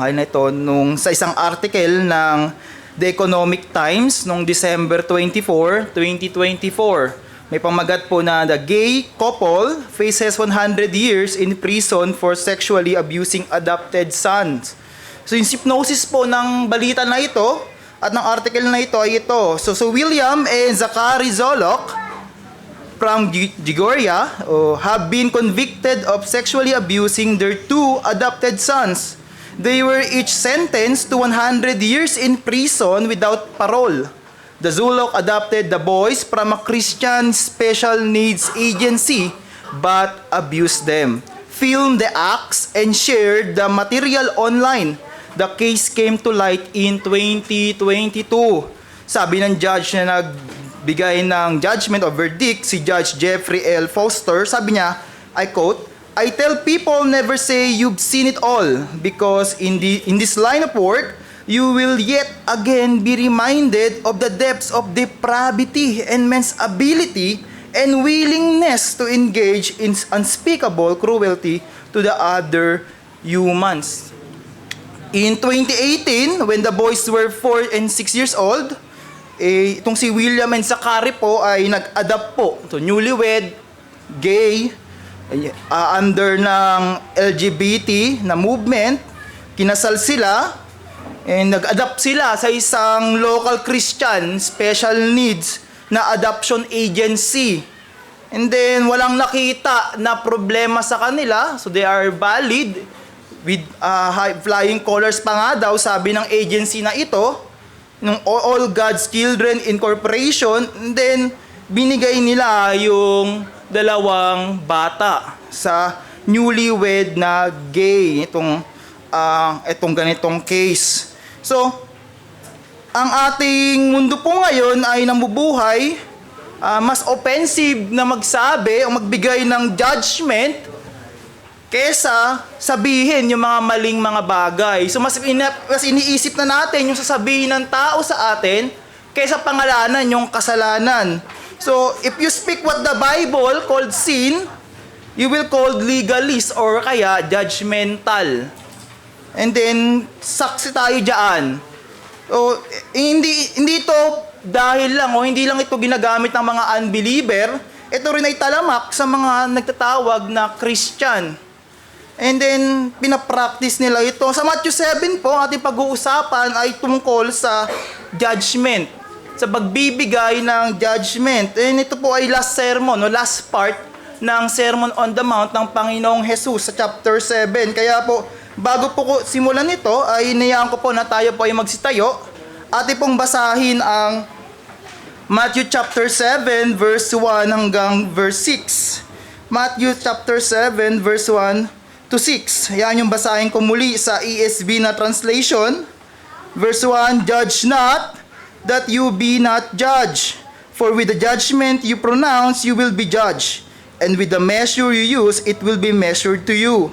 Ngayon ito, sa isang article ng The Economic Times noong December 24, 2024. May pamagat po na the gay couple faces 100 years in prison for sexually abusing adopted sons. So yung hypnosis po ng balita na ito at ng article na ito ay ito. So William and Zachary Zolok from Georgia have been convicted of sexually abusing their two adopted sons. They were each sentenced to 100 years in prison without parole. The Zulok adopted the boys from a Christian special needs agency but abused them, filmed the acts, and shared the material online. The case came to light in 2022. Sabi ng judge na nagbigay ng judgment or verdict, si Judge Jeffrey L. Foster, sabi niya, I quote, "I tell people never say you've seen it all because in this line of work, you will yet again be reminded of the depths of depravity and men's ability and willingness to engage in unspeakable cruelty to the other humans." In 2018, when the boys were 4 and 6 years old, itong si William and Zachary po ay nag-adapt po. So, newlywed, gay, under ng LGBT na movement, kinasal sila, and nag-adapt sila sa isang local Christian special needs na adoption agency. And then, walang nakita na problema sa kanila, so they are valid with high flying colors pa nga daw, sabi ng agency na ito, ng All God's Children Incorporation. And then, binigay nila yung dalawang bata sa newlywed na gay, itong ganitong case. So, ang ating mundo po ngayon ay namubuhay, mas offensive na magsabi o magbigay ng judgment kesa sabihin yung mga maling mga bagay. So mas iniisip na natin yung sasabihin ng tao sa atin kesa pangalanan yung kasalanan. So if you speak what the Bible called sin, you will called legalist or kaya judgmental. And then saksi tayo diyan. So hindi ito dahil lang o hindi lang ito ginagamit ng mga unbeliever, ito rin ay talamak sa mga nagtatawag na Christian. And then, pinapractice nila ito. Sa Matthew 7 po, ating pag-uusapan ay tungkol sa judgment. Sa pagbibigay ng judgment. And ito po ay last sermon, last part ng Sermon on the Mount ng Panginoong Jesus sa chapter 7. Kaya po, bago po ko simulan ito, ay inayaan ko po na tayo po ay magsitayo. Ating pong basahin ang Matthew chapter 7, verse 1 hanggang verse 6. Matthew chapter 7, verse 1 to 6. Yan yung basahin ko muli sa ESV na translation. Verse 1, "Judge not, that you be not judged. For with the judgment you pronounce, you will be judged. And with the measure you use, it will be measured to you."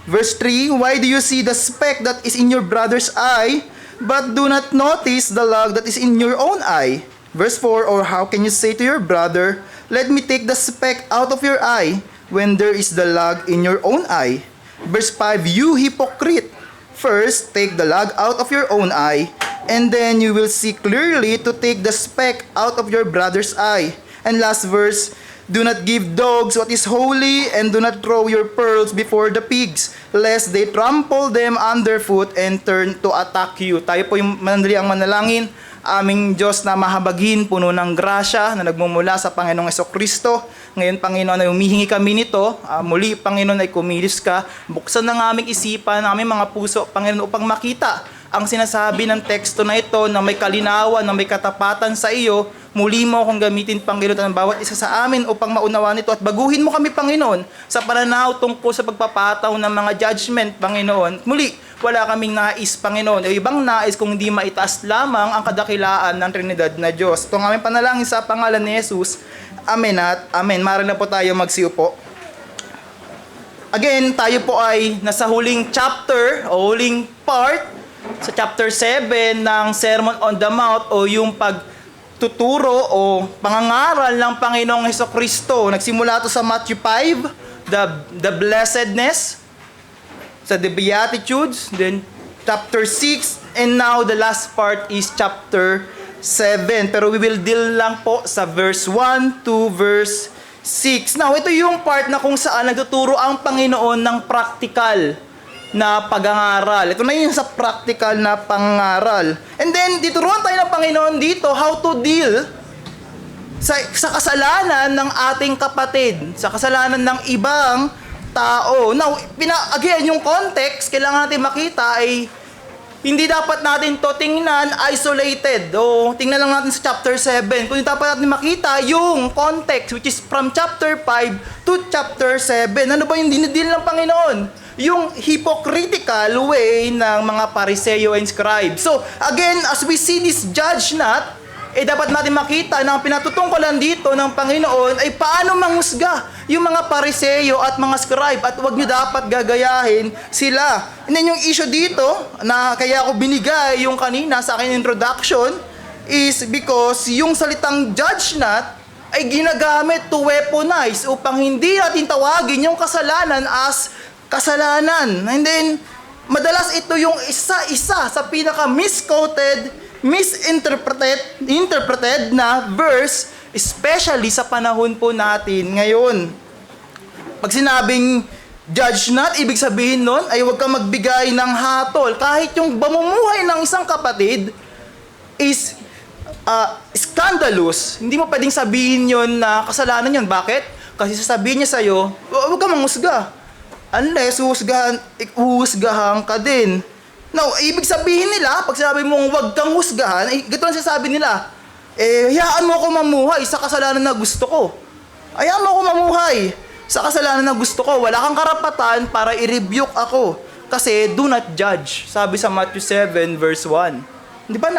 Verse 3, "Why do you see the speck that is in your brother's eye, but do not notice the log that is in your own eye?" Verse 4, "Or how can you say to your brother, 'Let me take the speck out of your eye,' when there is the log in your own eye?" Verse 5, "You hypocrite, first take the log out of your own eye, and then you will see clearly to take the speck out of your brother's eye." And last verse, "Do not give dogs what is holy, and do not throw your pearls before the pigs, lest they trample them underfoot and turn to attack you." Tayo po yung manalangin. Aming Diyos na mahabagin, puno ng grasya na nagmumula sa Panginoong Jesucristo. Ngayon, Panginoon, ay humihingi kami nito. Muli, Panginoon, ay kumilos ka. Buksan ng aming isipan, ng aming mga puso, Panginoon, upang makita ang sinasabi ng teksto na ito na may kalinawan, na may katapatan sa iyo. Muli mo akong gamitin, Panginoon, ng bawat isa sa amin upang maunawaan ito at baguhin mo kami, Panginoon, sa pananaw tungkol sa pagpapataw ng mga judgment, Panginoon. Muli, wala kaming nais, Panginoon, o ibang nais kung hindi maitaas lamang ang kadakilaan ng Trinidad na Diyos. Ito ang aming panalangin sa pangalan ni Jesus. Amen at amen. Maaari na po tayo magsiupo. Again, tayo po ay nasa huling chapter o huling part sa chapter 7 ng Sermon on the Mount o yung pagtuturo o pangangaral ng Panginoong Hesukristo. Nagsimula ito sa Matthew 5, the blessedness, sa the Beatitudes, then chapter 6, and now the last part is chapter 7. Pero we will deal lang po sa verse 1 to verse 6. Now, ito yung part na kung saan nagtuturo ang Panginoon ng practical na pag-aaral. Ito na yung sa practical na pangaral. And then, dituruan tayo ng Panginoon dito how to deal sa kasalanan ng ating kapatid, sa kasalanan ng ibang tao. Now, again, yung context, kailangan natin makita ay hindi dapat natin to tingnan isolated. O tingnan lang natin sa chapter 7. Kundi dapat natin makita yung context, which is from chapter 5 to chapter 7. Ano ba yung dinidil ng Panginoon? Yung hypocritical way ng mga Pariseo and scribes. So, again, as we see this judge not, dapat natin makita na ang pinatutungkulan dito ng Panginoon ay paano manghusga yung mga Pariseo at mga scribe, at huwag nyo dapat gagayahin sila. And then yung issue dito, na kaya ako binigay yung kanina sa akin introduction, is because yung salitang judge not ay ginagamit to weaponize upang hindi natin tawagin yung kasalanan as kasalanan. And then, madalas ito yung isa-isa sa pinaka-misquoted, misinterpreted na verse, especially sa panahon po natin ngayon. Pag sinabing judge not, ibig sabihin nun ay huwag kang magbigay ng hatol. Kahit yung pamumuhay ng isang kapatid is scandalous, hindi mo pwedeng sabihin yun na kasalanan yun. Bakit? Kasi sasabihin niya sa'yo, huwag kang manghusga. Unless huhusgahan ka din. Now, ibig sabihin nila, pag sinabi mong huwag kang husgahan, ganito ang sasabi nila, hayaan mo ako mamuhay sa kasalanan na gusto ko. Hayaan mo ako mamuhay sa kasalanan na gusto ko. Wala kang karapatan para i-rebuke ako. Kasi do not judge. Sabi sa Matthew 7 verse 1. Di ba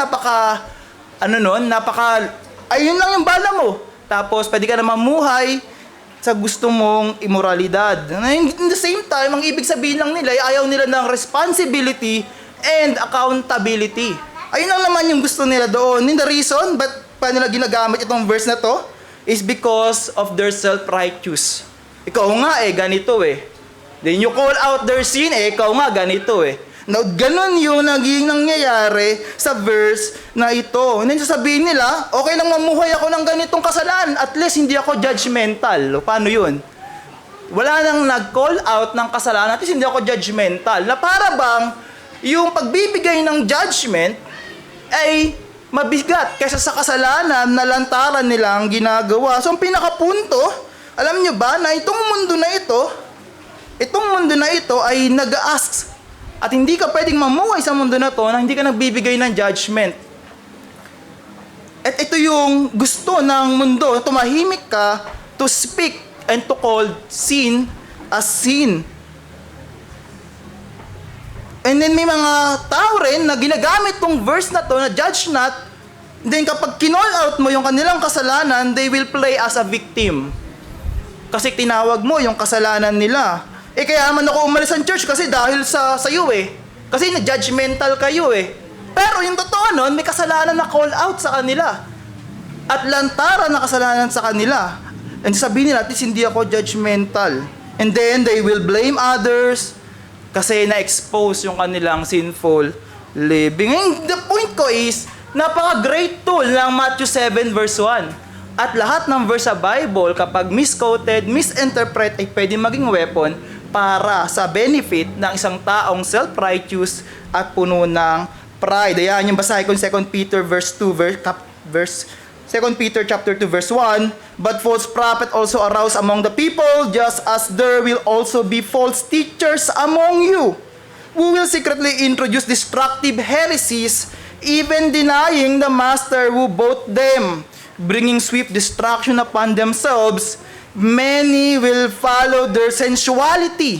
ayun lang yung bala mo. Tapos, pwede ka na mamuhay sa gusto mong immoralidad. In the same time, ang ibig sabihin lang nila ay ayaw nila ng responsibility and accountability. Ayun lang naman yung gusto nila doon. And the reason pa nila ginagamit itong verse na to is because of their self-righteous. Ikaw nga ganito Then you call out their sin, ikaw nga ganito Now, ganun yung naging nangyayari sa verse na ito. And then sasabihin nila, okay lang mamuhay ako ng ganitong kasalanan, at least hindi ako judgmental. O, paano yun? Wala nang nag-call out ng kasalanan, at least hindi ako judgmental. Na para bang yung pagbibigay ng judgment ay mabigat kaysa sa kasalanan na lantaran nilang ginagawa. So, ang pinakapunto, alam nyo ba na itong mundo na ito ay nag-ask. At hindi ka pwedeng mamuhay sa mundo na to na hindi ka nagbibigay ng judgment. At ito yung gusto ng mundo, tumahimik ka to speak and to call sin as sin. And then may mga tao rin na ginagamit tong verse na to na judge not, then kapag kinall out mo yung kanilang kasalanan, they will play as a victim. Kasi tinawag mo yung kasalanan nila. Kaya naman ako umalis sa church kasi dahil sa iyo Kasi na-judgmental kayo Pero yung totoo nun, may kasalanan na call out sa kanila. At lantaran na kasalanan sa kanila. And sabihin nila, at least hindi ako judgmental. And then they will blame others kasi na-expose yung kanilang sinful living. And the point ko is, napaka-great tool ng Matthew 7 verse 1. At lahat ng verse sa Bible, kapag misquoted, misinterpret, ay pwede maging weapon para sa benefit ng isang taong self-righteous at puno ng pride. Ayan yung basahin ko 2 Peter verse 2 2 Peter chapter 2 verse 1. But false prophet also arouse among the people, just as there will also be false teachers among you, who will secretly introduce destructive heresies, even denying the master who bought them, bringing swift destruction upon themselves. Many will follow their sensuality,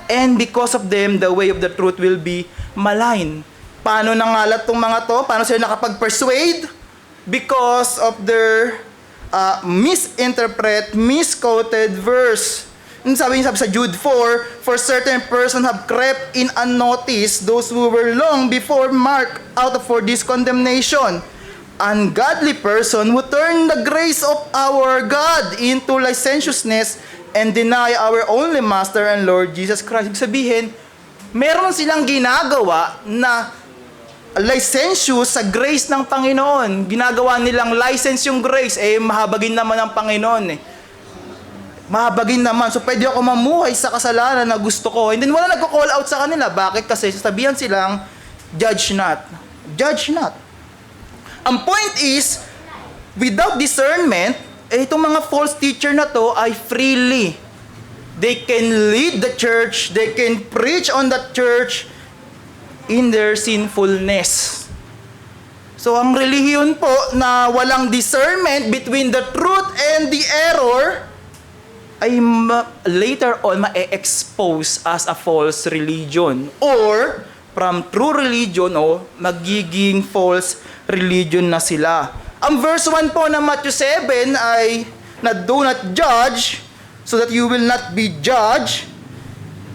and because of them, the way of the truth will be malign. Paano nangalat tong mga to? Paano sila nakapag-persuade? Because of their misquoted verse. Sabi sa Jude 4, for certain persons have crept in unnoticed, those who were long before marked out for this condemnation. Ungodly person who turn the grace of our God into licentiousness and deny our only Master and Lord Jesus Christ. Ibig sabihin, meron silang ginagawa na licentious sa grace ng Panginoon. Ginagawa nilang license yung grace, mahabagin naman ng Panginoon Mahabagin naman. So, pwede ako mamuhay sa kasalanan na gusto ko. And then, wala nagko-call out sa kanila. Bakit? Kasi sasabihan silang, judge not. Judge not. Ang point is, without discernment, itong mga false teacher na to ay freely. They can lead the church, they can preach on the church in their sinfulness. So, ang relihiyon po na walang discernment between the truth and the error, ay later on ma-expose as a false religion or from true religion magiging false religion na sila. Ang verse 1 po ng Matthew 7 ay na do not judge so that you will not be judged.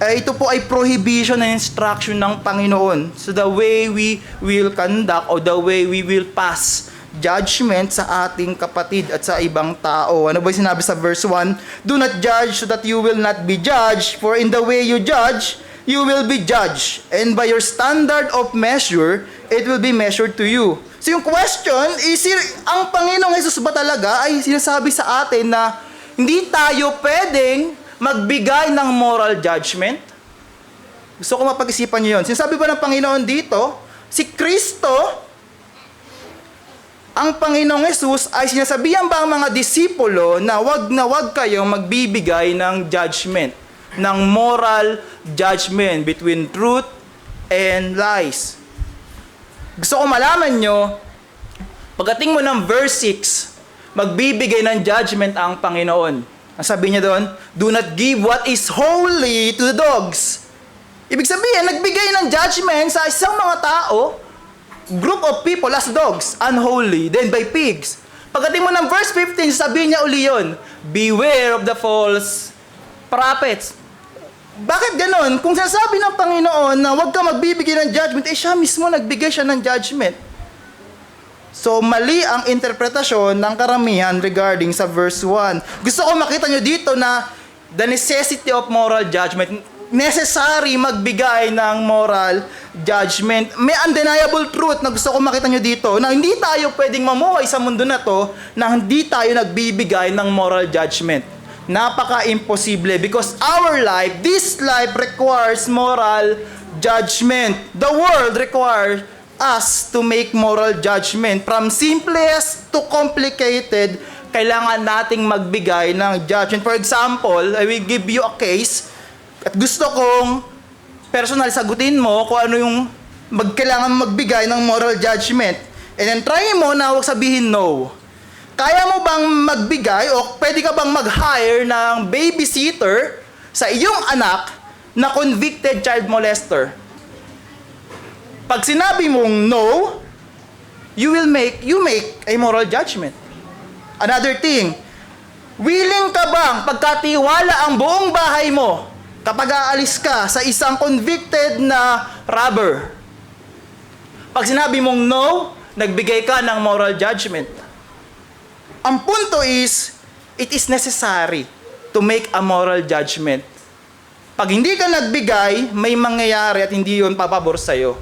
Ito po ay prohibition and instruction ng Panginoon. So the way we will conduct or the way we will pass judgment sa ating kapatid at sa ibang tao. Ano ba yung sinabi sa verse 1? Do not judge so that you will not be judged, for in the way you judge, you will be judged. And by your standard of measure, it will be measured to you. So yung question is, ang Panginoong Jesus ba talaga ay sinasabi sa atin na hindi tayo pwedeng magbigay ng moral judgment? Gusto ko mapag-isipan niyo yun. Sinasabi ba ng Panginoon dito, si Kristo, ang Panginoong Jesus ay sinasabihan ba ang mga disipulo na wag kayong magbibigay ng judgment, ng moral judgment between truth and lies? Gusto ko malaman nyo, pagdating mo ng verse 6, magbibigay ng judgment ang Panginoon. Ang sabi niya doon, do not give what is holy to the dogs. Ibig sabihin, nagbigay ng judgment sa isang mga tao, group of people as dogs, unholy, then by pigs. Pagdating mo ng verse 15, sabihin niya uli yun, beware of the false prophets. Bakit ganon? Kung sinasabi ng Panginoon na huwag ka magbibigay ng judgment, siya mismo nagbigay siya ng judgment. So, mali ang interpretasyon ng karamihan regarding sa verse 1. Gusto ko makita nyo dito na the necessity of moral judgment, necessary magbigay ng moral judgment. May undeniable truth na gusto ko makita nyo dito na hindi tayo pwedeng mamuhay sa mundo na to na hindi tayo nagbibigay ng moral judgment. Napaka-imposible because our life, this life requires moral judgment. The world requires us to make moral judgment. From simplest to complicated, kailangan nating magbigay ng judgment. For example, I will give you a case at gusto kong personal sagutin mo kung ano yung kailangan magbigay ng moral judgment. And then try mo na huwag sabihin no. Kaya mo bang magbigay o pwede ka bang mag-hire ng babysitter sa iyong anak na convicted child molester? Pag sinabi mong no, you make a moral judgment. Another thing, willing ka bang pagkatiwala ang buong bahay mo kapag aalis ka sa isang convicted na robber? Pag sinabi mong no, nagbigay ka ng moral judgment. Ang punto is, it is necessary to make a moral judgment. Pag hindi ka nagbigay, may mangyayari at hindi yun papabor sa'yo.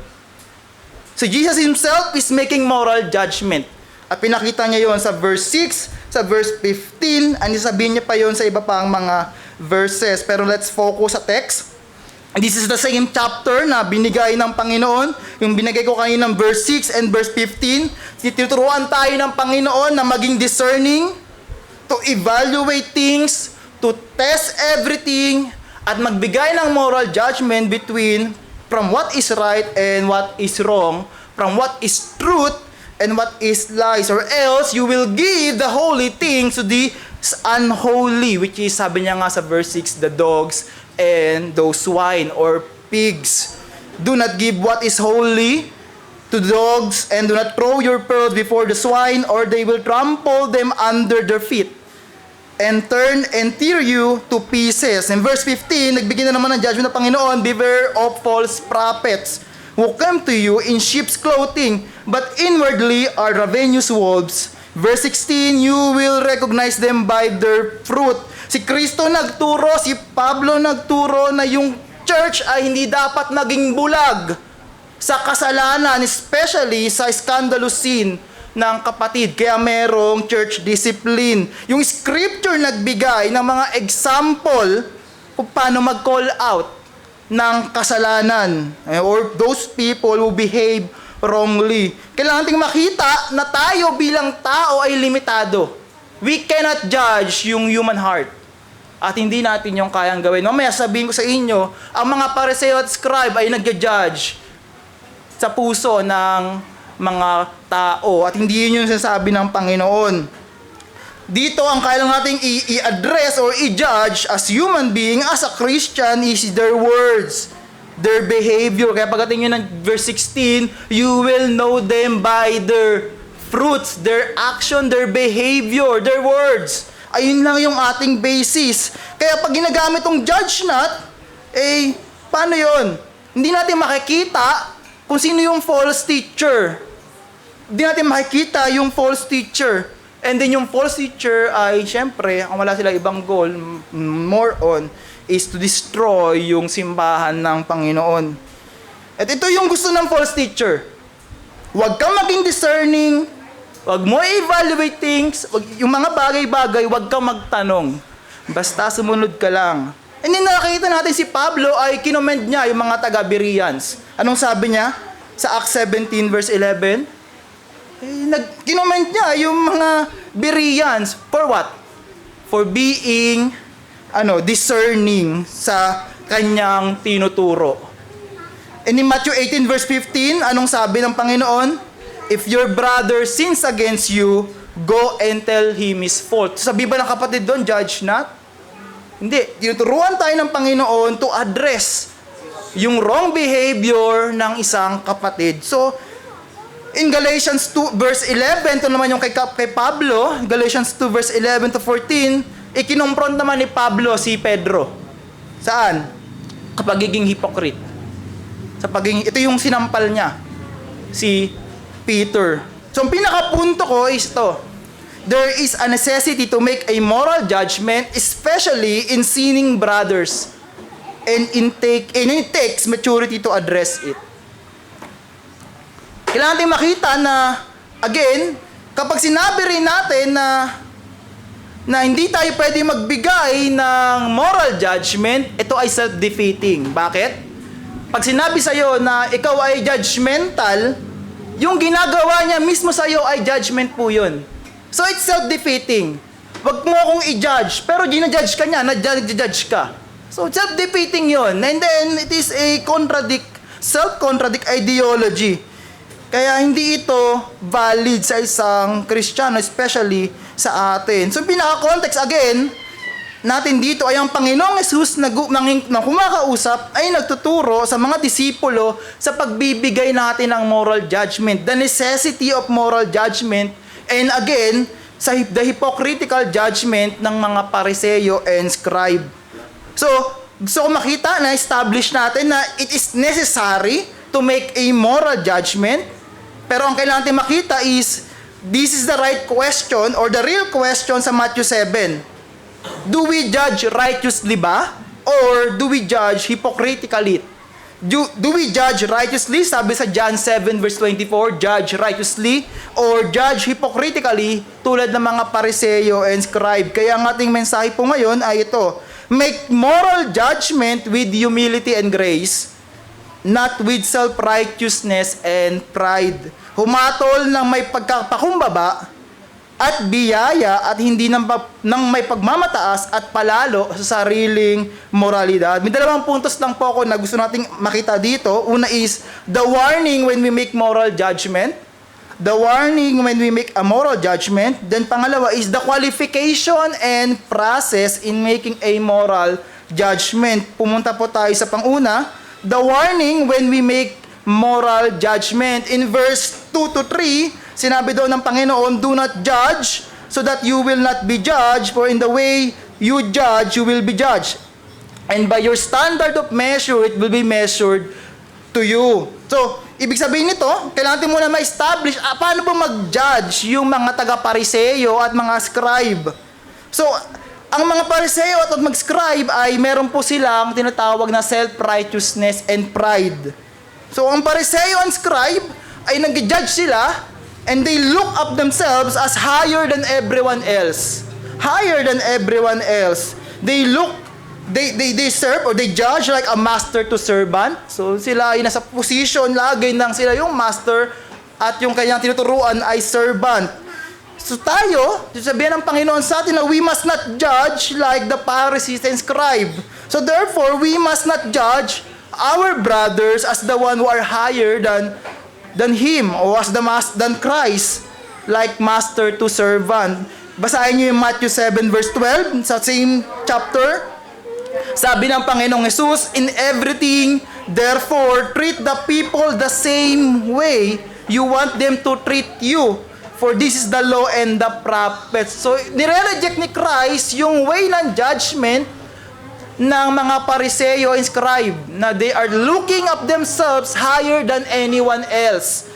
So Jesus himself is making moral judgment. At pinakita niya yon sa verse 6, sa verse 15, and sabihin niya pa yon sa iba pang mga verses. Pero let's focus sa text. This is the same chapter na binigay ng Panginoon. Yung binigay ko kanina ng verse 6 and verse 15. Tinuturuan tayo ng Panginoon na maging discerning, to evaluate things, to test everything, at magbigay ng moral judgment between from what is right and what is wrong, from what is truth and what is lies, or else you will give the holy things to the unholy, which is, sabi niya nga sa verse 6, the dogs and those swine or pigs. Do not give what is holy to dogs, and do not throw your pearls before the swine, or they will trample them under their feet and turn and tear you to pieces. In verse 15, nagbigay na naman ng judgment ng Panginoon, beware of false prophets who come to you in sheep's clothing, but inwardly are ravenous wolves. Verse 16, you will recognize them by their fruit. Si Kristo nagturo, si Pablo nagturo na yung church church ay hindi dapat maging bulag sa kasalanan, especially sa scandalous sin ng kapatid. Kaya merong church discipline. Yung scripture nagbigay ng mga example kung paano mag-call out ng kasalanan or those people who behave wrongly. Kailangan nating makita na tayo bilang tao ay limitado. We cannot judge yung human heart. At hindi natin yung kayang gawin. Mamaya sabihin ko sa inyo, ang mga Pariseo at Scribe ay nagja-judge sa puso ng mga tao. At hindi yun yung sinasabi ng Panginoon. Dito ang kailangan nating i-address or i-judge as human being, as a Christian, is their words, their behavior. Kaya pagdating yun ng verse 16, you will know them by their fruits, their action, their behavior, their words. Ayun lang yung ating basis. Kaya pag ginagamit tong judge not, paano yun? Hindi natin makikita kung sino yung false teacher. Hindi natin makikita yung false teacher. And then yung false teacher ay, syempre, ang wala sila ibang goal, more on, is to destroy yung simbahan ng Panginoon. At ito yung gusto ng false teacher. Huwag kang maging discerning, huwag mo evaluate things, yung mga bagay-bagay, huwag kang magtanong. Basta sumunod ka lang. And then nakakita natin si Pablo ay kinommend niya yung mga taga-Bereans. Anong sabi niya? Sa Acts 17 verse 11? Kinommend niya yung mga Bereans. For what? For being discerning sa kanyang tinuturo. And in Matthew 18 verse 15, anong sabi ng Panginoon? If your brother sins against you, go and tell him his fault. Sabi ba ng kapatid doon, judge not? Hindi. Tinuturuan tayo ng Panginoon to address yung wrong behavior ng isang kapatid. So, in Galatians 2 verse 11, ito naman yung kay Pablo, Galatians 2 verse 11 to 14, ikinompront naman ni Pablo si Pedro. Saan? Kapagiging hypocrite. Ito yung sinampal niya, si Peter. So, ang pinakapunto ko is to, there is a necessity to make a moral judgment, especially in sinning brothers, and it takes maturity to address it. Kailangan natin makita na, again, kapag sinabi rin natin na hindi tayo pwede magbigay ng moral judgment, ito ay self-defeating. Bakit? Pag sinabi sa'yo na ikaw ay judgmental, yung ginagawa niya mismo sa'yo ay judgment po yun. So it's self-defeating. Wag mo akong i-judge, pero ginajudge ka niya, na-judge ka. So self-defeating yun. And then it is a self-contradict ideology. Kaya hindi ito valid sa isang Kristiyano, especially sa atin. So pinaka-context again, natin dito ay ang Panginoong Jesus na kumakausap ay nagtuturo sa mga disipulo sa pagbibigay natin ng moral judgment. The necessity of moral judgment, and again, the hypocritical judgment ng mga Pariseo and Scribe. So gusto ko makita na establish natin na it is necessary to make a moral judgment. Pero ang kailangan natin makita is, this is the right question or the real question sa Matthew 7. Do we judge righteously ba? Or do we judge hypocritically? Do we judge righteously? Sabi sa John 7 verse 24, judge righteously or judge hypocritically tulad ng mga Pariseo and Scribe. Kaya ang ating mensahe po ngayon ay ito, make moral judgment with humility and grace, not with self-righteousness and pride. Humatol ng may pagkapakumbaba at biyaya at hindi ng may pagmamataas at palalo sa sariling moralidad. May dalawang puntos lang po ako na gusto nating makita dito. Una is the warning when we make moral judgment. The warning when we make a moral judgment. Then pangalawa is the qualification and process in making a moral judgment. Pumunta po tayo sa panguna. The warning when we make moral judgment. In verse 2 to 3, sinabi daw ng Panginoon, do not judge so that you will not be judged, for in the way you judge, you will be judged. And by your standard of measure, it will be measured to you. So, ibig sabihin nito, kailangan natin muna ma-establish, paano ba mag-judge yung mga taga-Pariseo at mga scribe? So, Ang mga Pariseo at mag-scribe ay meron po silang tinatawag na self-righteousness and pride. So, ang Pariseo and scribe ay nag-judge sila and they look up themselves as higher than everyone else. Higher than everyone else. They serve or they judge like a master to servant. So, sila ay nasa position, lagi nang sila yung master at yung kanyang tinuturuan ay servant. So tayo, sabihin ng Panginoon sa atin na we must not judge like the Pharisees and scribe. So therefore, we must not judge our brothers as the one who are higher than him or than Christ, like master to servant. Basahin niyo yung Matthew 7 verse 12 sa same chapter. Sabi ng Panginoong Jesus, in everything, therefore, treat the people the same way you want them to treat you. For this is the law and the prophets. So, nire-reject ni Christ yung way ng judgment ng mga Pariseo and scribe na they are looking up themselves higher than anyone else.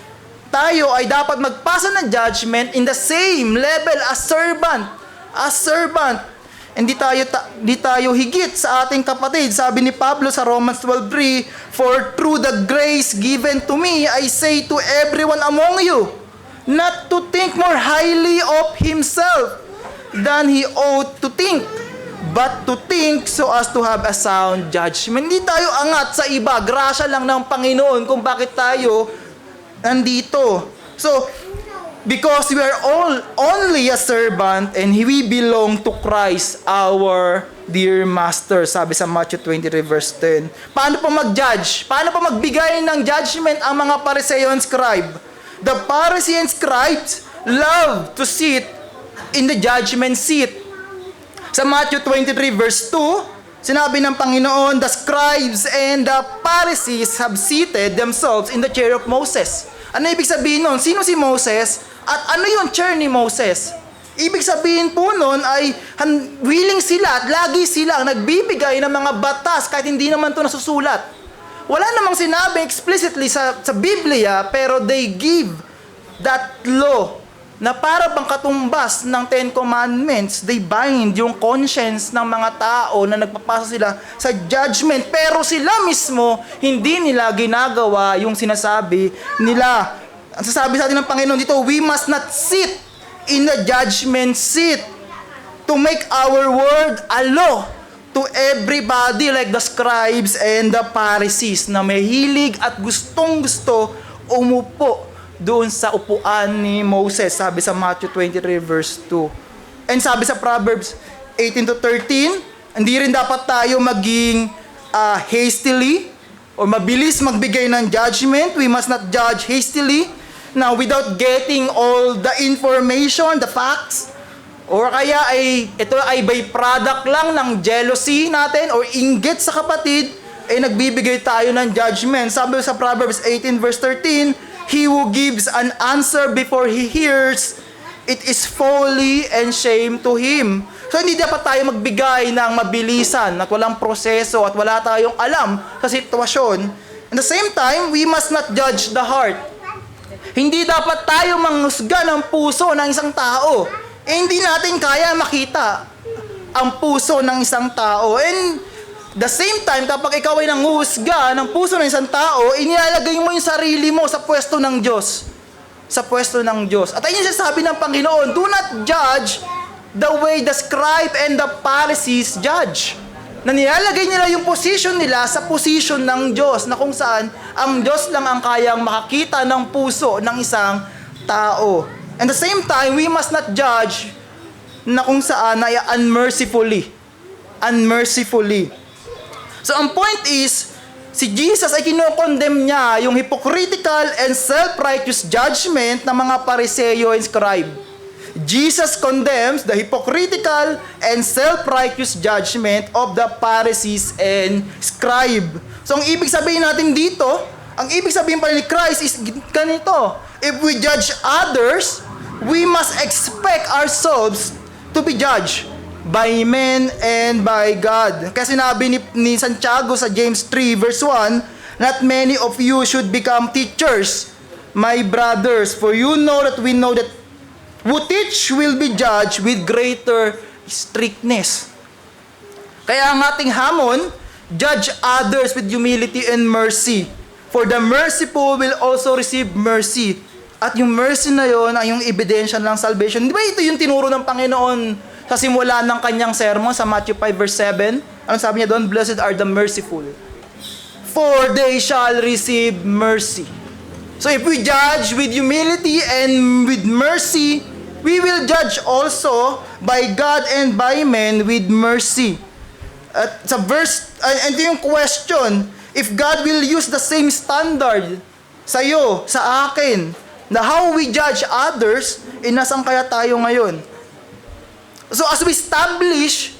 Tayo ay dapat magpasa ng judgment in the same level as servant. As servant. Hindi tayo higit sa ating kapatid. Sabi ni Pablo sa Romans 12:3, for through the grace given to me, I say to everyone among you, not to think more highly of himself than he ought to think, but to think so as to have a sound judgment. Hindi tayo angat sa iba. Grasya lang ng Panginoon kung bakit tayo nandito. So, because we are all only a servant and we belong to Christ, our dear Master, sabi sa Matthew 23 verse 10. Paano pa mag-judge? Paano pa magbigay ng judgment ang mga Pariseo and scribe? The Pharisees and scribes love to sit in the judgment seat. Sa Matthew 23 verse 2, sinabi ng Panginoon, the scribes and the Pharisees have seated themselves in the chair of Moses. Ano ibig sabihin nun? Sino si Moses? At ano yung chair ni Moses? Ibig sabihin po nun ay willing sila at lagi silang nagbibigay ng mga batas kahit hindi naman ito nasusulat. Wala namang sinabi explicitly sa Biblia, pero they give that law na para bang katumbas ng Ten Commandments. They bind yung conscience ng mga tao na nagpapasa sila sa judgment. Pero sila mismo, hindi nila ginagawa yung sinasabi nila. Ang sasabi sa atin ng Panginoon dito, we must not sit in the judgment seat to make our word a law to everybody like the scribes and the Pharisees na may hilig at gustong-gusto umupo doon sa upuan ni Moses, sabi sa Matthew 23 verse 2. And sabi sa Proverbs 18-13, hindi rin dapat tayo maging hastily or mabilis magbigay ng judgment. We must not judge hastily now without getting all the information, the facts. Or kaya ito ay byproduct lang ng jealousy natin or inggit sa kapatid, nagbibigay tayo ng judgment. Sabi sa Proverbs 18 verse 13, he who gives an answer before he hears, it is folly and shame to him. So hindi dapat tayo magbigay ng mabilisan at walang proseso at wala tayong alam sa sitwasyon. At the same time, we must not judge the heart. Hindi dapat tayo manghusga ng puso ng isang tao. Hindi natin kaya makita ang puso ng isang tao. And the same time, kapag ikaw ay nanguhusga ng puso ng isang tao, inilalagay mo yung sarili mo sa pwesto ng Diyos. Sa pwesto ng Diyos. At ayun yung sasabi ng Panginoon, do not judge the way the scribe and the Pharisees judge. Na nilalagay nila yung position nila sa position ng Diyos, na kung saan ang Diyos lang ang kayang makakita ng puso ng isang tao. At the same time, we must not judge na kung saan ay unmercifully. Unmercifully. So, ang point is, si Jesus ay kinokondemn niya yung hypocritical and self-righteous judgment ng mga Pariseo and scribe. Jesus condemns the hypocritical and self-righteous judgment of the Pharisees and scribe. So, ang ibig sabihin natin dito, ang ibig sabihin pa ni Christ is ganito. If we judge others, we must expect ourselves to be judged by men and by God. Kasi sinabi ni Santiago sa James 3 verse 1, not many of you should become teachers, my brothers, for you know that we know that who teach will be judged with greater strictness. Kaya ang ating hamon, judge others with humility and mercy. For the merciful will also receive mercy. At yung mercy na yon ay yung ebidensya ng salvation. Di ba ito yung tinuro ng Panginoon sa simula ng kanyang sermon sa Matthew 5 verse 7? Ano sabi niya doon? Blessed are the merciful, for they shall receive mercy. So if we judge with humility and with mercy, we will judge also by God and by men with mercy. At sa verse, ito yung question, if God will use the same standard sa iyo, sa akin, na how we judge others, nasaan kaya tayo ngayon? So as we establish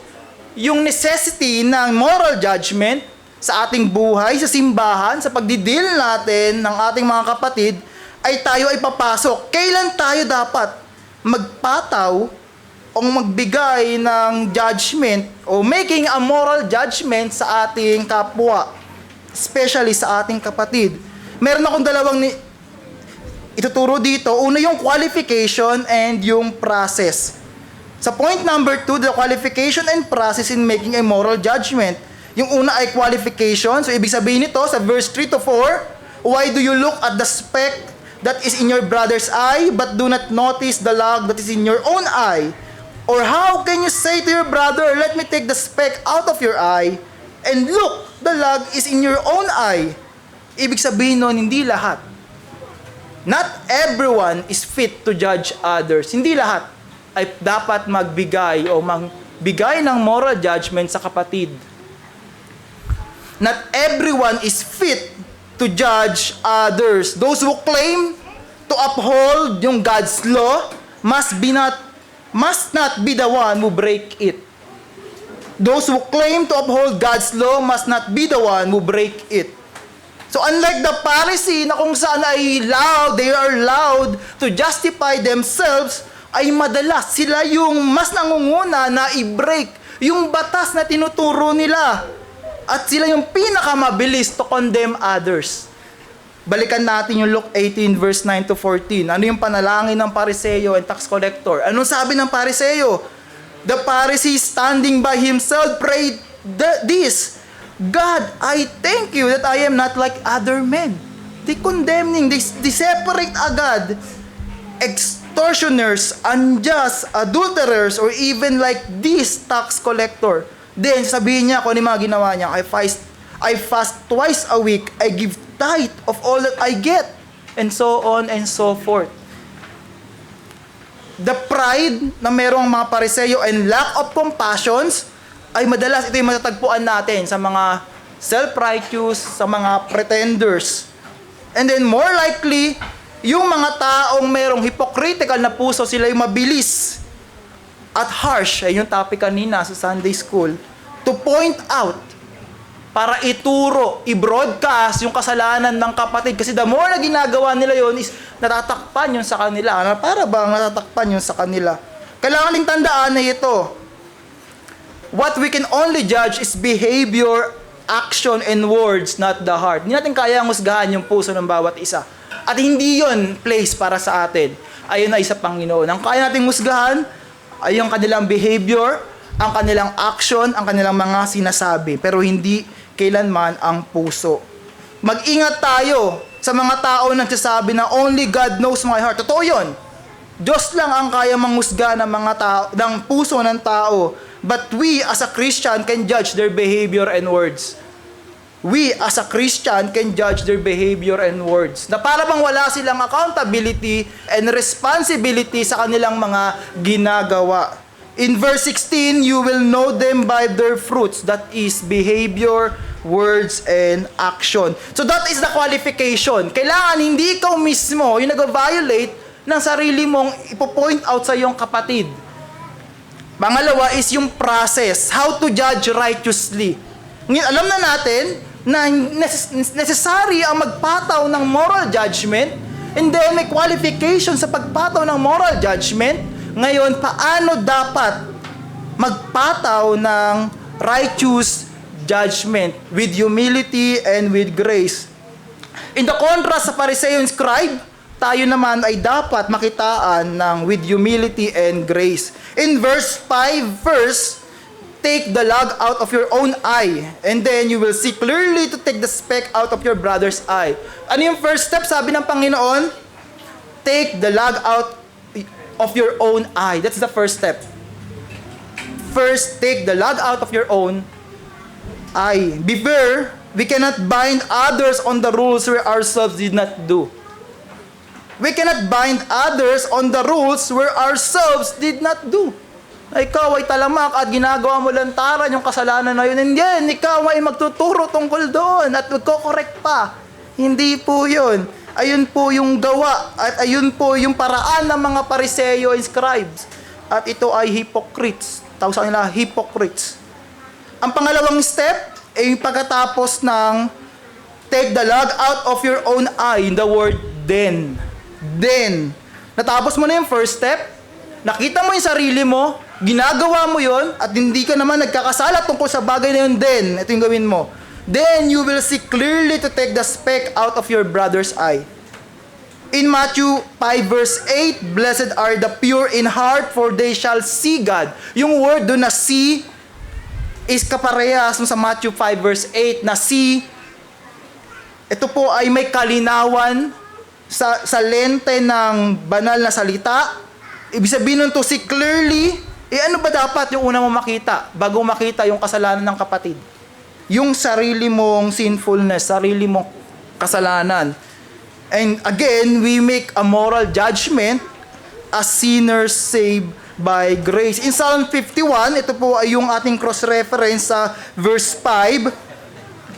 yung necessity ng moral judgment sa ating buhay, sa simbahan, sa pagdidil natin ng ating mga kapatid, ay tayo ay papasok. Kailan tayo dapat magpataw o magbigay ng judgment o making a moral judgment sa ating kapwa, especially sa ating kapatid? Meron akong dalawang ituturo dito. Una yung qualification and yung process. Sa point number 2, the qualification and process in making a moral judgment. Yung una ay qualification. So, ibig sabihin nito sa verse 3 to 4, why do you look at the speck that is in your brother's eye, but do not notice the log that is in your own eye? Or how can you say to your brother, let me take the speck out of your eye, and look, the log is in your own eye? Ibig sabihin nun, hindi lahat. Not everyone is fit to judge others. Hindi lahat ay dapat magbigay o magbigay ng moral judgment sa kapatid. Not everyone is fit to judge others. Those who claim to uphold yung God's law must not be the one who break it. Those who claim to uphold God's law must not be the one who break it. So unlike the Pharisee na kung saan they are loud to justify themselves, ay madalas sila yung mas nangunguna na i-break yung batas na tinuturo nila. At sila yung pinakamabilis to condemn others. Balikan natin yung Luke 18 verse 9 to 14. Ano yung panalangin ng Pariseo and tax collector? Anong sabi ng Pariseo? The Pharisee standing by himself prayed this, God, I thank you that I am not like other men. They condemning, they separate agad. Extortioners, unjust, adulterers, or even like this tax collector. Then, sabihin niya kung ano yung mga ginawa niya. I fast twice a week. I give tithe of all that I get. And so on and so forth. The pride na merong mga Pariseo and lack of compassions ay madalas ito yung matatagpuan natin sa mga self-righteous, sa mga pretenders. And then more likely, yung mga taong merong hypocritical na puso, sila yung mabilis at harsh, ay yung topic kanina sa Sunday School, to point out, para ituro, i-broadcast yung kasalanan ng kapatid. Kasi the more na ginagawa nila yon is natatakpan yun sa kanila. Para bang natatakpan yun sa kanila? Kailangan din tandaan na ito. What we can only judge is behavior, action, and words, not the heart. Hindi natin kaya husgahan yung puso ng bawat isa. At hindi yon place para sa atin. Ayun na isa Panginoon. Ang kaya natin husgahan ay yung kanilang behavior, ang kanilang action, ang kanilang mga sinasabi. Pero hindi kailanman ang puso. Mag-ingat tayo sa mga tao nagsasabi na only God knows my heart. Totoo yun. Diyos lang ang kaya manghusga ng mga tao, ng puso ng tao. But we as a Christian can judge their behavior and words. We as a Christian can judge their behavior and words. Na para bang wala silang accountability and responsibility sa kanilang mga ginagawa. In verse 16, you will know them by their fruits. That is behavior, words, and action. So that is the qualification. Kailangan hindi ikaw mismo yung nag-violate ng sarili mong ipo-point out sa iyong kapatid. Pangalawa is yung process. How to judge righteously. Ngayon, alam na natin na necessary ang magpataw ng moral judgment, and then may qualification sa pagpataw ng moral judgment. Ngayon, paano dapat magpataw ng righteous judgment with humility and with grace? In the contrast sa Pharisee and scribe, tayo naman ay dapat makitaan ng with humility and grace. In verse 5, first, take the log out of your own eye, and then you will see clearly to take the speck out of your brother's eye. Ano yung first step? Sabi ng Panginoon, take the log out of your own eye. That's the first step. First, take the log out of your own eye. Beware, we cannot bind others on the rules where ourselves did not do. We cannot bind others on the rules where ourselves did not do. Ikaw ay talamak at ginagawa mo lantaran yung kasalanan na yun. And then, ikaw ay magtuturo tungkol doon at magko-correct pa. Hindi po yun. Ayun po yung gawa at ayun po yung paraan ng mga Pariseo and scribes. At ito ay hypocrites. Tawag sa kanila, hypocrites. Ang pangalawang step ay pagkatapos ng take the log out of your own eye, in the word then. Then. Natapos mo na yung first step, nakita mo yung sarili mo, ginagawa mo yon at hindi ka naman nagkakasala tungkol sa bagay na yun, then, ito yung gawin mo. Then you will see clearly to take the speck out of your brother's eye. In Matthew 5 verse 8, blessed are the pure in heart, for they shall see God. Yung word doon na see is kaparehas sa Matthew 5 verse 8 na see. Ito po ay may kalinawan sa lente ng banal na salita. Ibig sabihin nun to see clearly. Ano ba dapat yung una mo makita bago makita yung kasalanan ng kapatid? Yung sarili mong sinfulness, sarili mong kasalanan. And again, we make a moral judgment as sinners saved by grace. In Psalm 51, ito po ay yung ating cross-reference sa verse 5.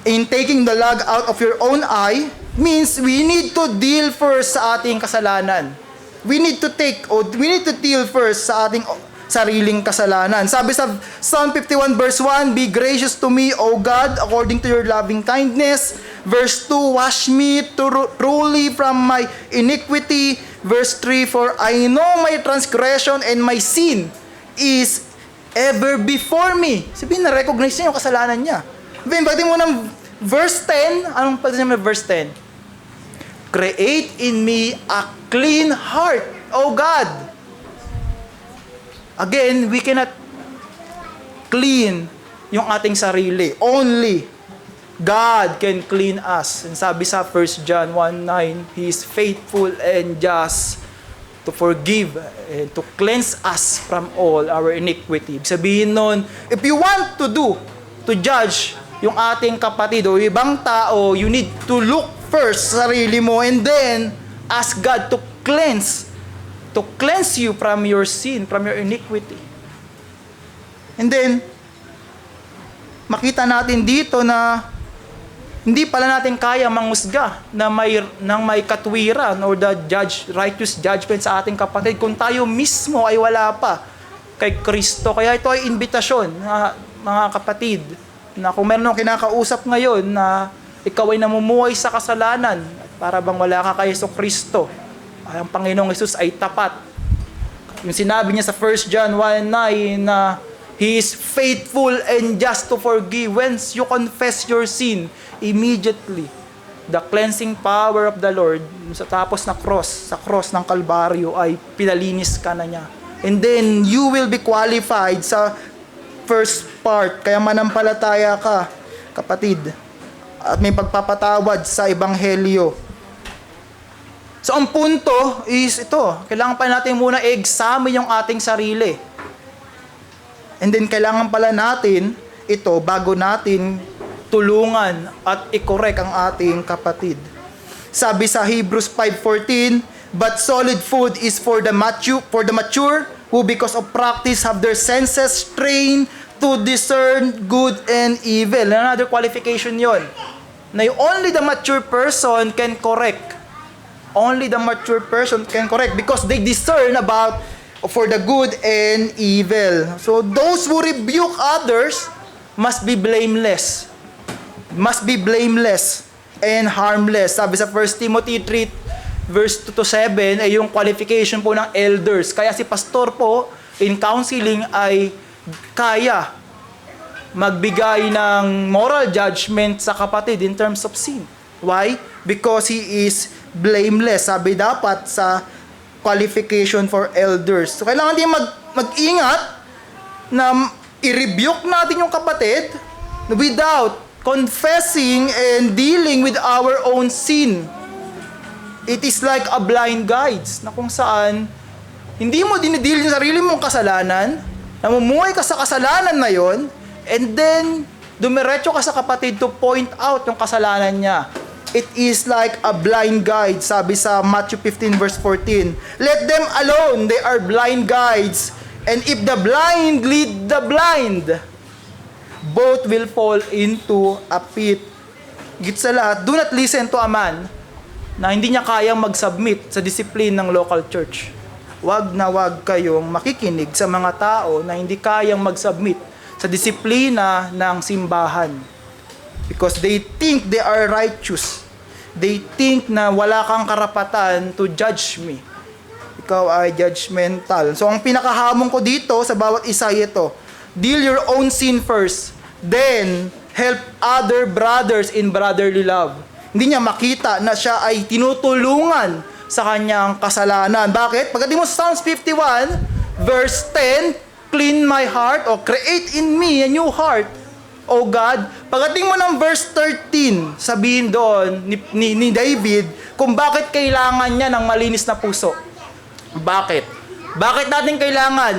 In taking the log out of your own eye, means we need to deal first sa ating kasalanan. We need to deal first sa ating sariling kasalanan. Sabi sa Psalm 51 verse 1, be gracious to me, O God, according to your loving kindness. Verse 2, wash me truly from my iniquity. Verse 3, for I know my transgression and my sin is ever before me. Sabihin, na-recognize niya yung kasalanan niya. Then, pagdating mo ng verse 10, anong pagdating mo ng verse 10? Create in me a clean heart, O God. Again, we cannot clean yung ating sarili. Only God can clean us. And sabi sa 1 John 1:9, He is faithful and just to forgive and to cleanse us from all our iniquity. Sabihin nun, if you want to judge yung ating kapatid o ibang tao, you need to look first sa sarili mo and then ask God to cleanse you from your sin, from your iniquity. And then, makita natin dito na hindi pala natin kaya mangusga na may katwiran or the righteous judgment sa ating kapatid kung tayo mismo ay wala pa kay Kristo. Kaya ito ay imbitasyon, mga kapatid, na kung meron akong kinakausap ngayon na ikaw ay namumuhay sa kasalanan, para bang wala ka kay Kristo, ang Panginoong Jesus ay tapat. Yung sinabi niya sa 1 John 1:9 na He is faithful and just to forgive. Once you confess your sin, immediately, the cleansing power of the Lord, sa tapos na sa cross ng Kalbaryo, ay pinalinis ka na niya. And then, you will be qualified sa first part. Kaya manampalataya ka, kapatid. At may pagpapatawad sa Ebanghelyo. So, ang punto is ito. Kailangan pa natin muna i-examine yung ating sarili. And then, kailangan pala natin ito bago natin tulungan at i-correct ang ating kapatid. Sabi sa Hebrews 5:14, but solid food is for the mature who because of practice have their senses trained to discern good and evil. Another qualification yon. Na only the mature person can correct. Only the mature person can correct because they discern about for the good and evil. So those who rebuke others must be blameless. Must be blameless and harmless. Sabi sa 1 Timothy 3 verse 2 to 7 ay yung qualification po ng elders. Kaya si pastor po in counseling ay kaya magbigay ng moral judgment sa kapatid in terms of sin. Why? Because he is blameless. Sabi dapat sa qualification for elders. So, kailangan din mag-ingat na i-rebuke natin yung kapatid without confessing and dealing with our own sin. It is like a blind guides na kung saan hindi mo dinidil yung sarili mong kasalanan, namumuhay ka sa kasalanan na yon, and then dumiretso ka sa kapatid to point out yung kasalanan niya. It is like a blind guide, sabi sa Matthew 15 verse 14. Let them alone, they are blind guides. And if the blind lead the blind, both will fall into a pit. Git sa lahat, do not listen to a man na hindi niya kayang mag-submit sa disiplin ng local church. Wag na wag kayong makikinig sa mga tao na hindi kayang mag-submit sa disiplina ng simbahan. Because they think they are righteous. They think na wala kang karapatan to judge me. Ikaw ay judgmental. So, ang pinakahamon ko dito sa bawat isa ito, deal your own sin first. Then, help other brothers in brotherly love. Hindi niya makita na siya ay tinutulungan sa kanyang kasalanan. Bakit? Pagdating mo sa Psalms 51, verse 10, clean my heart, o create in me a new heart, O God. Pagdating mo ng verse 13, sabihin doon ni David kung bakit kailangan niya ng malinis na puso. Bakit? Bakit natin kailangan?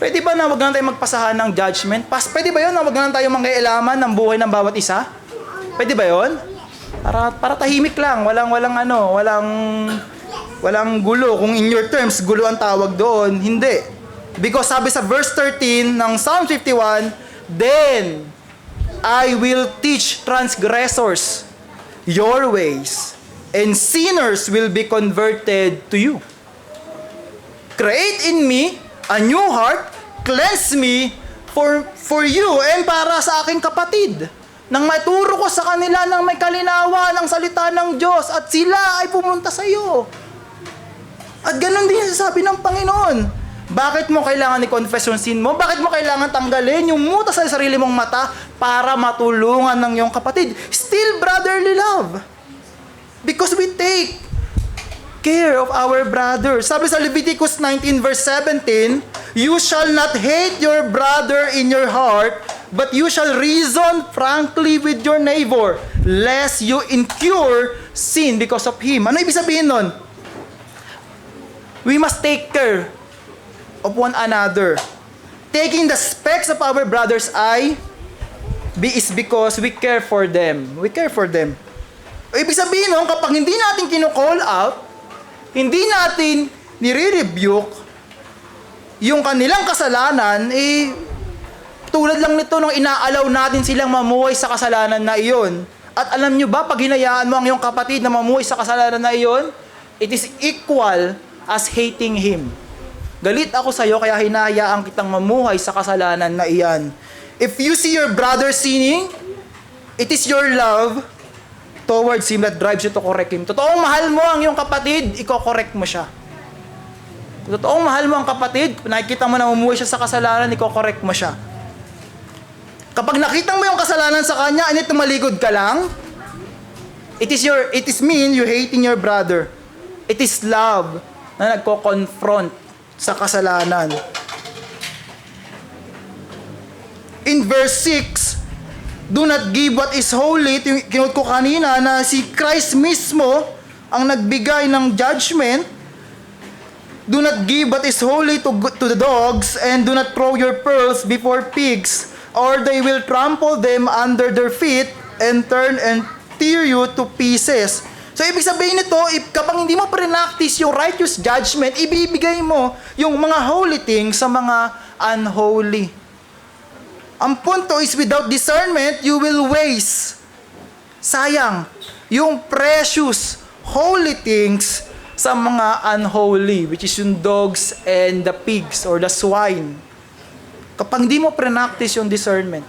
Pwede ba na wag na tayo magpasahan ng judgment? Pwede ba yun na wag na tayo mangialaman ng buhay ng bawat isa? Pwede ba yun? Para tahimik lang, walang gulo. Kung in your terms, gulo ang tawag doon, hindi. Because sabi sa verse 13 ng Psalm 51, then I will teach transgressors your ways, and sinners will be converted to you. Create in me a new heart, cleanse me for you and para sa aking kapatid. Nang maturo ko sa kanila ng may kalinawan ng salita ng Diyos at sila ay pumunta sa iyo. At ganun din sabi ng Panginoon. Bakit mo kailangan i-confess yung sin mo? Bakit mo kailangan tanggalin yung muta sa sarili mong mata para matulungan ng iyong kapatid? Still brotherly love. Because we take care of our brothers. Sabi sa Leviticus 19 verse 17, you shall not hate your brother in your heart, but you shall reason frankly with your neighbor, lest you incur sin because of him. Ano ibig sabihin nun? We must take care of one another. Taking the specks of our brother's eye is because we care for them. We care for them. Ibig sabihin nun, kapag hindi natin kino-call out, hindi natin nire-rebuke yung kanilang kasalanan, tulad lang nito nung inaalaw natin silang mamuhay sa kasalanan na iyon. At alam nyo ba, pag hinayaan mo ang iyong kapatid na mamuhay sa kasalanan na iyon, it is equal as hating him. Galit ako sa iyo, kaya hinahayaan kitang mamuhay sa kasalanan na iyan. If you see your brother sinning, it is your love towards him that drives you to correct him. Totoong mahal mo ang iyong kapatid, iko-correct mo siya. Totoong mahal mo ang kapatid, nakikita mo na mamuhay siya sa kasalanan, iko-correct mo siya. Kapag nakita mo yung kasalanan sa kanya, and tumalikod ka lang, it is mean you hating your brother. It is love na nagko-confront sa kasalanan. In verse 6, do not give what is holy. Kinut ko kanina na si Christ mismo ang nagbigay ng judgment. Do not give what is holy to the dogs, and do not throw your pearls before pigs, or they will trample them under their feet and turn and tear you to pieces. So, ibig sabihin nito, kapag hindi mo pre-practice yung righteous judgment, ibibigay mo yung mga holy things sa mga unholy. Ang punto is, without discernment, you will waste. Sayang, yung precious, holy things sa mga unholy, which is yung dogs and the pigs or the swine. Kapag hindi mo pre-practice yung discernment,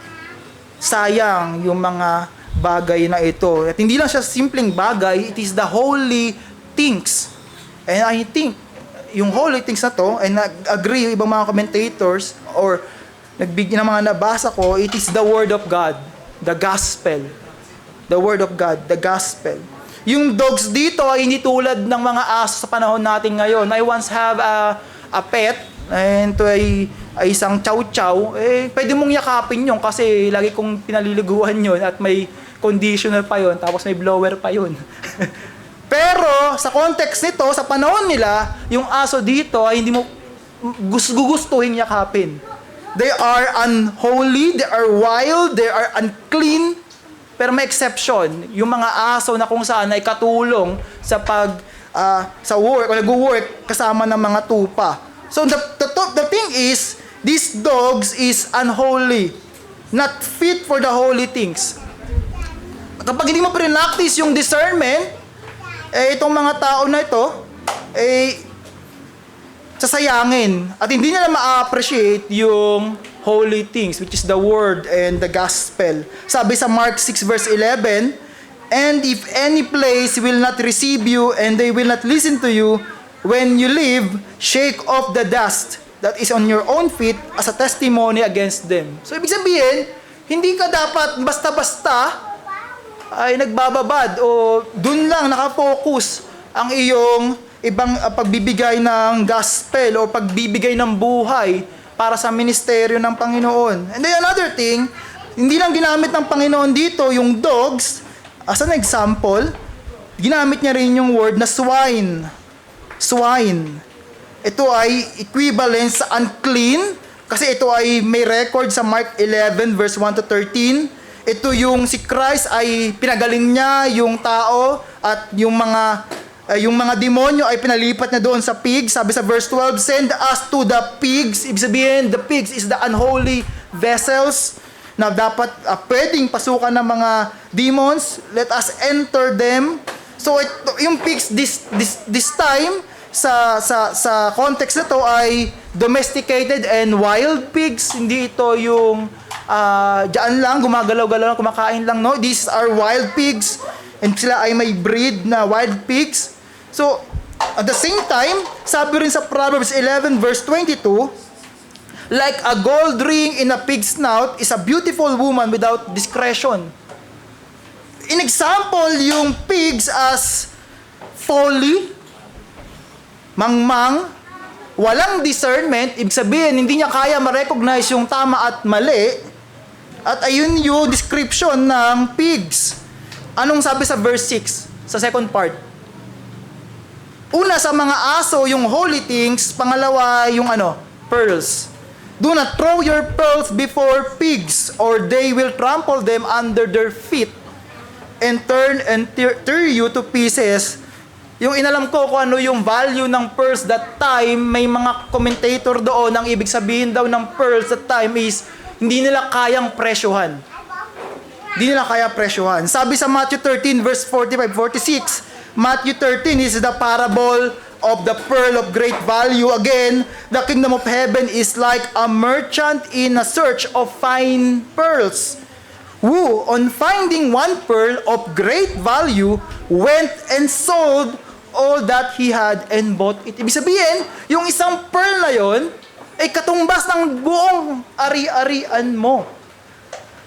sayang yung mga bagay na ito. At hindi lang siya simpleng bagay, it is the holy things. And I think, yung holy things na to, and nag-agree yung ibang mga commentators, or nagbigyan ng mga nabasa ko, it is the Word of God, the Gospel. The Word of God, the Gospel. Yung dogs dito ay hindi tulad ng mga aso sa panahon natin ngayon. I once have a pet, and ito ay isang chow chow. Pwede mong yakapin yun kasi lagi kong pinaliliguan yun at may conditioner pa yun, tapos may blower pa yun. Pero sa context nito, sa panahon nila, yung aso dito ay hindi mo gustuhin yakapin. They are unholy, they are wild, they are unclean. Pero may exception, yung mga aso na kung saan ay katulong sa sa work o nag-work kasama ng mga tupa. So the thing is, these dogs is unholy, not fit for the holy things. Kapag hindi mo practice yung discernment, itong mga tao na ito, sasayangin at hindi nila ma-appreciate yung holy things, which is the word and the gospel. Sabi sa Mark 6 verse 11, "And if any place will not receive you and they will not listen to you, when you leave, shake off the dust that is on your own feet as a testimony against them." So ibig sabihin, hindi ka dapat basta-basta ay nagbababad o dun lang nakafocus ang iyong ibang pagbibigay ng gospel o pagbibigay ng buhay para sa ministeryo ng Panginoon. And then another thing, hindi lang ginamit ng Panginoon dito yung dogs, as an example, ginamit niya rin yung word na swine. Swine. Ito ay equivalent sa unclean, kasi ito ay may record sa Mark 11 verse 1 to 13. Ito yung si Christ ay pinagaling niya yung tao at yung mga demonyo ay pinalipat niya doon sa pigs. Sabi sa verse 12, "Send us to the pigs." Ibig sabihin, the pigs is the unholy vessels na dapat pwedeng pasukan ng mga demons. Let us enter them. So yung pigs this time sa context nito ay domesticated and wild pigs. Hindi ito yung diyan lang gumagalaw-galaw, kumakain lang, no. These are wild pigs and sila ay may breed na wild pigs. So, at the same time, sabi rin sa Proverbs 11 verse 22, "Like a gold ring in a pig's snout is a beautiful woman without discretion." In example, yung pigs as folly, mangmang, walang discernment, ibig sabihin, hindi niya kaya ma-recognize yung tama at mali, at ayun yung description ng pigs. Anong sabi sa verse 6, sa second part? Una, sa mga aso, yung holy things. Pangalawa, yung pearls. "Do not throw your pearls before pigs, or they will trample them under their feet, and turn and tear you to pieces." Yung inalam ko kung ano yung value ng pearls that time, may mga commentator doon, ang ibig sabihin daw ng pearls that time is, hindi nila kayang presyohan. Hindi nila kaya presyohan. Sabi sa Matthew 13 verse 45-46, Matthew 13 is the parable of the pearl of great value. Again, the kingdom of heaven is like a merchant in a search of fine pearls, who, on finding one pearl of great value, went and sold all that he had and bought it. Ibig sabihin, yung isang pearl na yon ay katumbas ng buong ari-arian mo.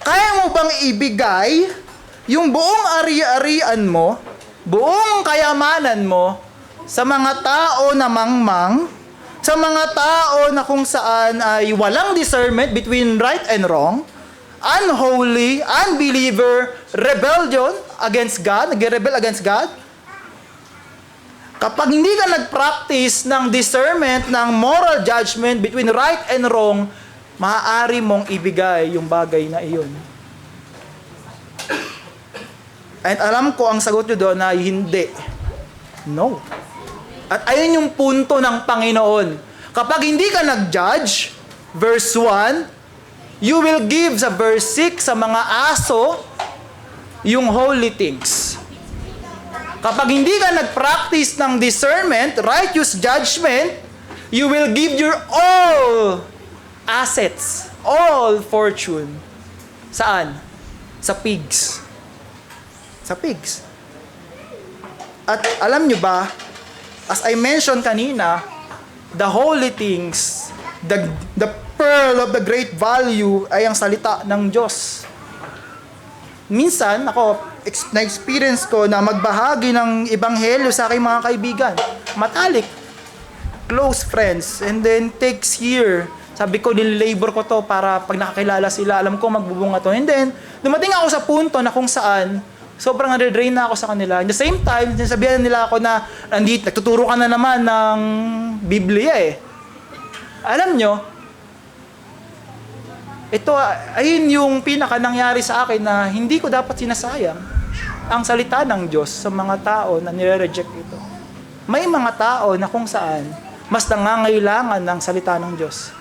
Kaya mo bang ibigay yung buong ari-arian mo, buong kayamanan mo, sa mga tao na mangmang, sa mga tao na kung saan ay walang discernment between right and wrong, unholy, unbeliever, rebellion against God, nag-rebel against God? Kapag hindi ka nag-practice ng discernment, ng moral judgment between right and wrong, maaari mong ibigay yung bagay na iyon. And alam ko ang sagot nyo doon na hindi. No. At ayun yung punto ng Panginoon. Kapag hindi ka nag-judge, verse 1, you will give sa verse 6 sa mga aso yung holy things. Kapag hindi ka nag-practice ng discernment, righteous judgment, you will give your all assets, all fortune. Saan? Sa pigs. Sa pigs. At alam nyo ba, as I mentioned kanina, the holy things, the pearl of the great value ay ang salita ng Diyos. Minsan, ako, na-experience ko na magbahagi ng ebanghelyo sa aking mga kaibigan. Matalik. Close friends. And then, takes year. Sabi ko, nililabor ko to para pag nakakilala sila, alam ko magbubunga to. And then, dumating ako sa punto na kung saan, sobrang nare-drain na ako sa kanila. At the same time, sinasabihan nila ako na, nagtuturo ka na naman ng Biblia eh. Alam nyo, ito, ayun yung pinaka nangyari sa akin na hindi ko dapat sinasayang ang salita ng Diyos sa mga tao na nire-reject ito. May mga tao na kung saan mas nangangailangan ng salita ng Diyos.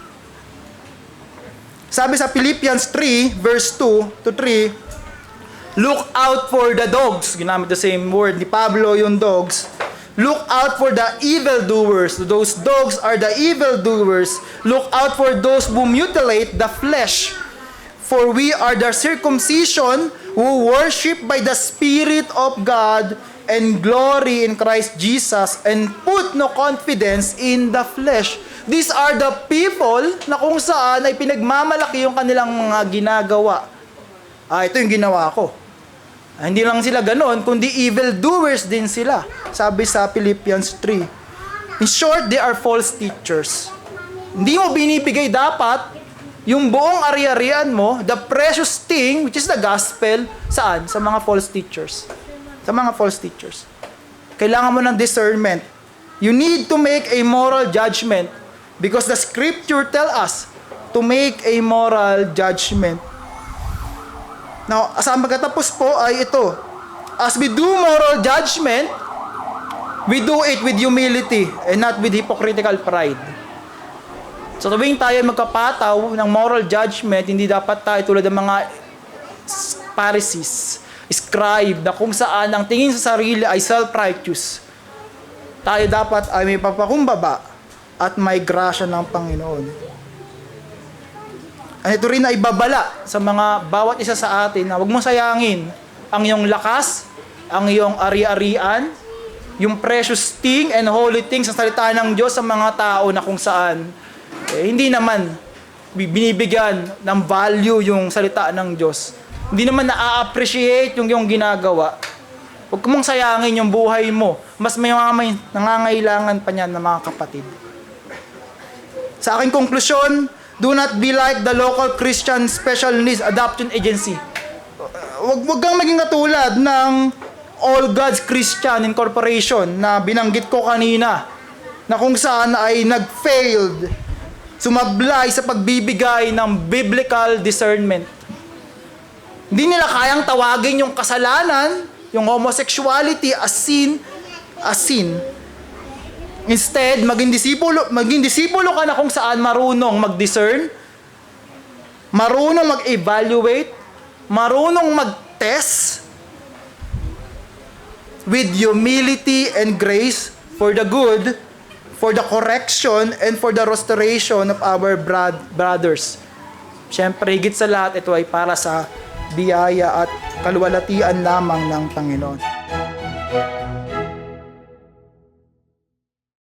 Sabi sa Philippians 3, verse 2 to 3, look out for the dogs. Ginamit the same word ni Pablo, yung dogs. Look out for the evildoers. Those dogs are the evildoers. Look out for those who mutilate the flesh. For we are the circumcision who worship by the Spirit of God and glory in Christ Jesus and put no confidence in the flesh. These are the people na kung saan ay pinagmamalaki yung kanilang mga ginagawa. Ito yung ginawa ko. Hindi lang sila ganon, kundi evildoers din sila. Sabi sa Philippians 3. In short, they are false teachers. Hindi mo binibigay dapat yung buong ari-arian mo, the precious thing, which is the gospel, saan? Sa mga false teachers. Sa mga false teachers. Kailangan mo ng discernment. You need to make a moral judgment because the scripture tell us to make a moral judgment. Now, sa pagkatapos po ay ito. As we do moral judgment, we do it with humility and not with hypocritical pride. So tuwing tayo magkapataw ng moral judgment, hindi dapat tayo tulad ng mga Pharisees, scribe, na kung saan ang tingin sa sarili ay self-righteous. Tayo dapat ay may papakumbaba at may grasya ng Panginoon. At ito rin ay babala sa mga bawat isa sa atin na huwag mong sayangin ang iyong lakas, ang iyong ari-arian, yung precious thing and holy things sa salita ng Diyos sa mga tao na kung saan hindi naman binibigyan ng value yung salita ng Diyos. Hindi naman na-appreciate yung iyong ginagawa. Huwag mong sayangin yung buhay mo. Mas may nangangailangan pa niyan ng mga kapatid. Sa aking konklusyon, do not be like the local Christian Special Needs Adoption Agency. Wag kang maging katulad ng All God's Christian Incorporation na binanggit ko kanina, na kung saan ay nag-failed, sumablay sa pagbibigay ng biblical discernment. Hindi nila kayang tawagin yung kasalanan, yung homosexuality as sin. Instead, maging disipulo ka na kung saan marunong mag-discern, marunong mag-evaluate, marunong mag-test with humility and grace for the good, for the correction, and for the restoration of our brothers. Siyempre, higit sa lahat, ito ay para sa biyaya at kaluwalhatian lamang ng Panginoon.